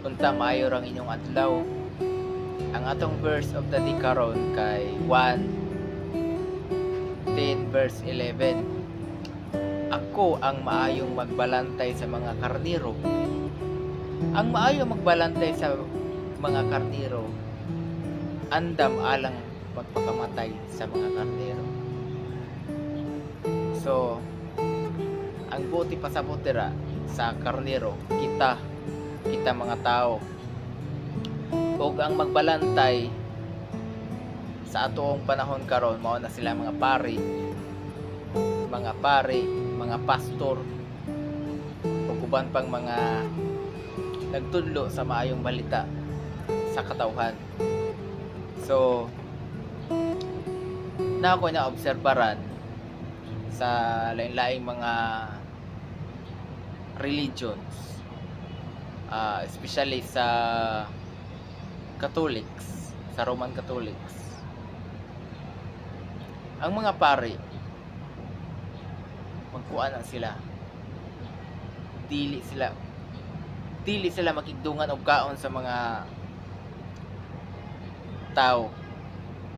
Unta maayo rang inyong adlaw. Ang atong verse of the day karon kay 1:10 verse 11. Ako ang maayong magbalantay sa mga karniro. Ang maayong magbalantay sa mga karniro, andam alang magpakamatay sa mga karniro. So, ang buti pa sa butira sa karniro, kita mga tao. Ug ang magbalantay sa atoong panahon karon mao na sila mga pari, mga pastor, ug uban pang mga nagtudlo sa maayong balita sa katawhan. So, na ako na obserbaran sa lain-laing mga religions, especially sa Catholics, sa Roman Catholics. Ang mga pari, magkuan na sila. Dili sila makigdungan og kaon sa mga tao.